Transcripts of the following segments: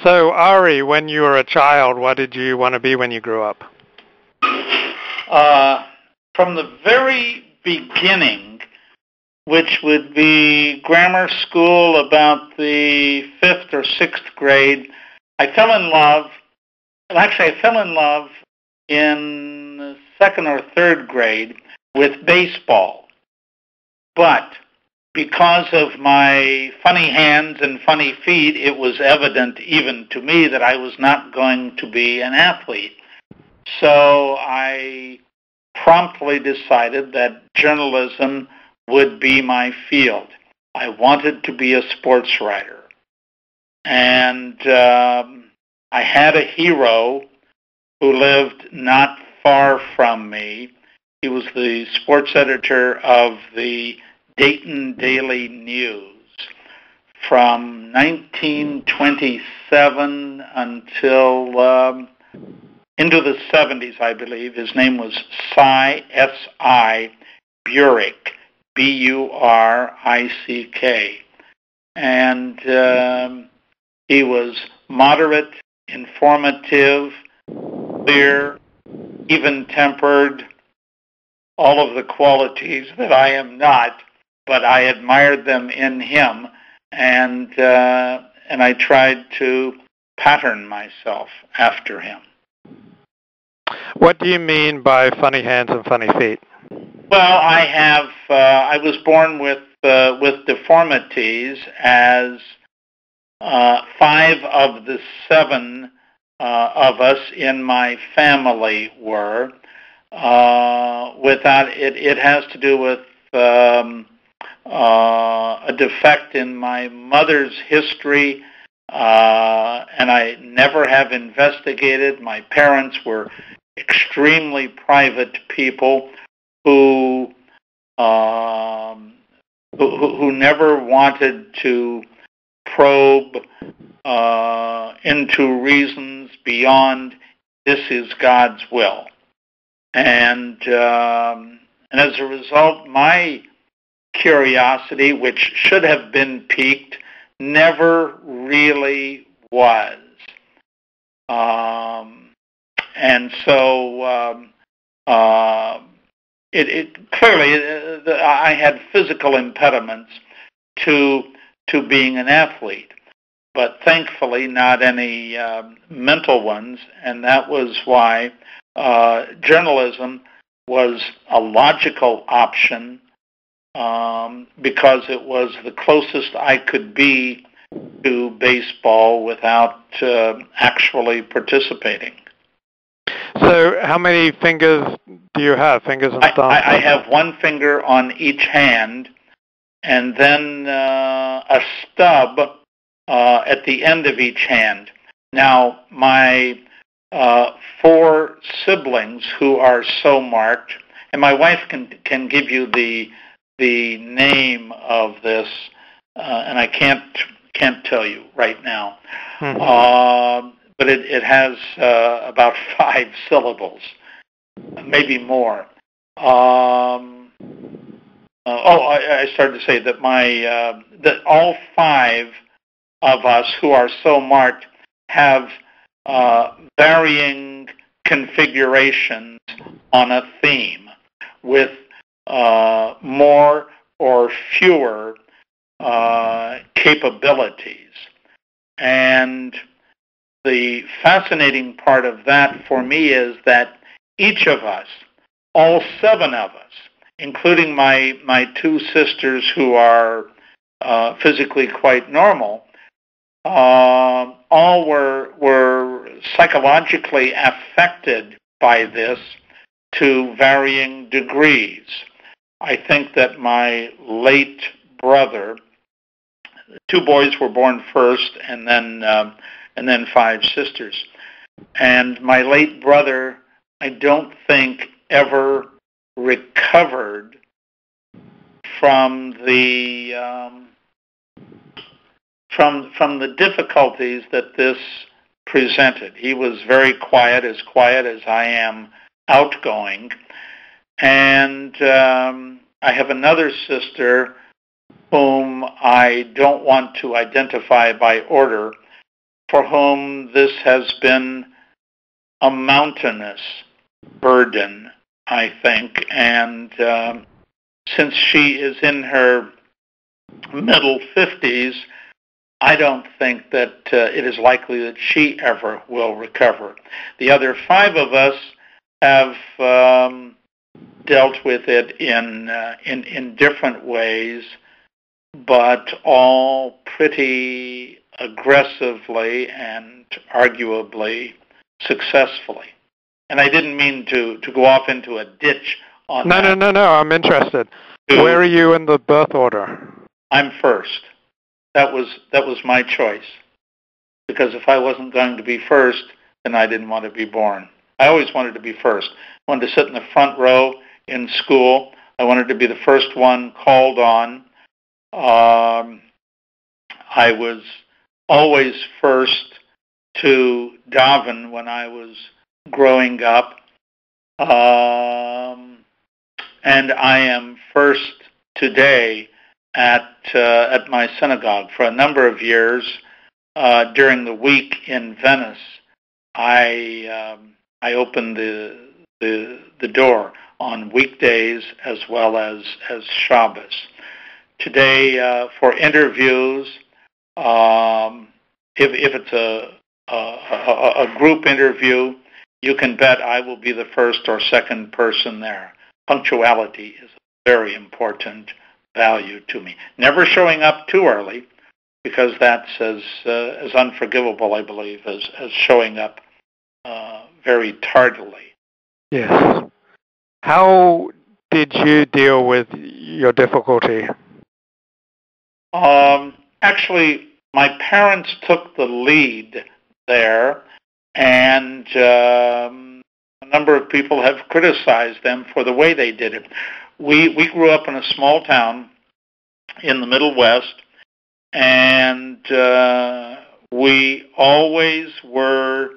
So, Ari, when you were a child, what did you want to be when you grew up? From the very beginning, which would be grammar school, about the 5th or 6th grade, I fell in love. Well, actually, I fell in love in the 2nd or 3rd grade with baseball. But because of my funny hands and funny feet, it was evident even to me that I was not going to be an athlete. So I promptly decided that journalism would be my field. I wanted to be a sports writer. And I had a hero who lived not far from me. He was the sports editor of the Dayton Daily News from 1927 until into the 70s, I believe. His name was Cy, S-I, Burick, B-U-R-I-C-K. And he was moderate, informative, clear, even-tempered, all of the qualities that I am not, but I admired them in him, and I tried to pattern myself after him. What do you mean by funny hands and funny feet? Well, I was born with deformities, as 5 of the 7 of us in my family were. It has to do with a defect in my mother's history, and I never have investigated. My parents were extremely private people who never wanted to probe into reasons beyond this is God's will. And as a result, my curiosity, which should have been piqued, never really was. And so it clearly, I had physical impediments to being an athlete, but thankfully not any mental ones, and that was why journalism was a logical option, because it was the closest I could be to baseball without actually participating. So how many fingers do you have, fingers and thumbs? I have one finger on each hand, and then a stub at the end of each hand. Now, my 4 siblings who are so marked, and my wife can give you the name of this, and I can't tell you right now. Mm-hmm. But it has about 5 syllables, maybe more. I started to say that that all 5 of us who are so marked have varying configurations on a theme, with more or fewer capabilities. And the fascinating part of that for me is that each of us, all 7 of us, including my 2 sisters who are physically quite normal, all were psychologically affected by this to varying degrees. I think that my late brother, 2 boys were born first, and then 5 sisters. And my late brother, I don't think ever recovered from the difficulties that this presented. He was very quiet as I am outgoing. And I have another sister whom I don't want to identify by order, for whom this has been a mountainous burden, I think. And since she is in her middle 50s, I don't think that it is likely that she ever will recover. The other 5 of us have dealt with it in different ways, but all pretty aggressively and arguably successfully. And I didn't mean to go off into a ditch on that. No. I'm interested. Where are you in the birth order? I'm first. That was my choice. Because if I wasn't going to be first, then I didn't want to be born. I always wanted to be first. I wanted to sit in the front row in school. I wanted to be the first one called on. I was always first to daven when I was growing up. And I am first today at my synagogue. For a number of years, during the week in Venice, I opened the door on weekdays as well as Shabbos. Today, for interviews, if it's a group interview, you can bet I will be the first or second person there. Punctuality is a very important value to me. Never showing up too early, because that's as unforgivable, I believe, as showing up very tardily. Yes. How did you deal with your difficulty? Actually, my parents took the lead there, and a number of people have criticized them for the way they did it. We grew up in a small town in the Middle West, and we always were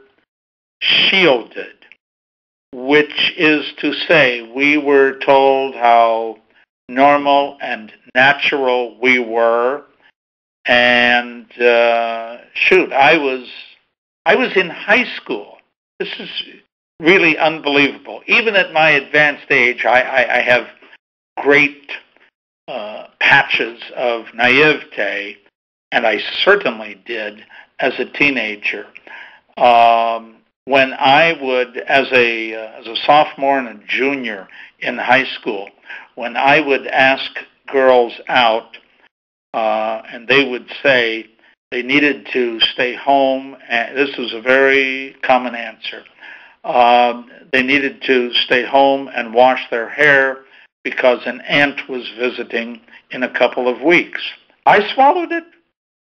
shielded, which is to say we were told how normal and natural we were. And shoot, I was in high school. This is really unbelievable. Even at my advanced age, I have great patches of naivete, and I certainly did as a teenager. When I would, as a sophomore and a junior in high school, when I would ask girls out, and they would say they needed to stay home, and this was a very common answer. They needed to stay home and wash their hair because an aunt was visiting in a couple of weeks. I swallowed it.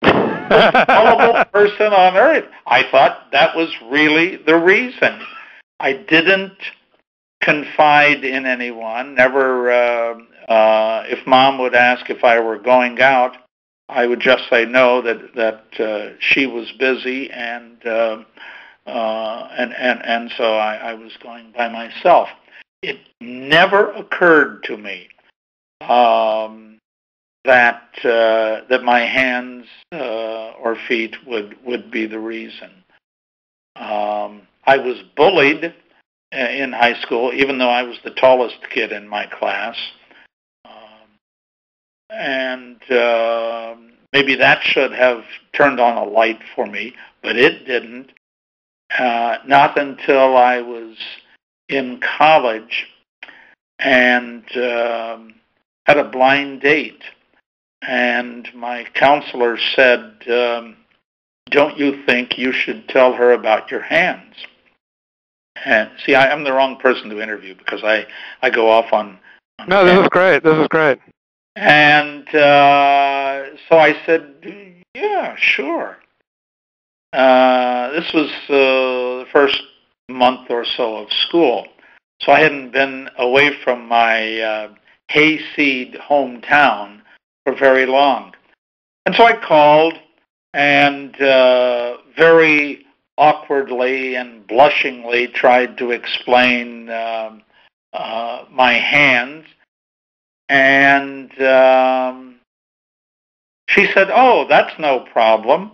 Most swallowable person on earth. I thought that was really the reason. I didn't confide in anyone. Never. If Mom would ask if I were going out, I would just say no. That she was busy, and so I was going by myself. It never occurred to me that my hands or feet would be the reason. I was bullied in high school, even though I was the tallest kid in my class. And maybe that should have turned on a light for me, but it didn't. Not until I was in college and had a blind date. And my counselor said, don't you think you should tell her about your hands? And see, I'm the wrong person to interview because I go off on No, this is great. This is great. And so I said, yeah, sure. This was the first month or so of school. So I hadn't been away from my hayseed hometown for very long. And so I called and very awkwardly and blushingly tried to explain my hands. And she said, oh, that's no problem.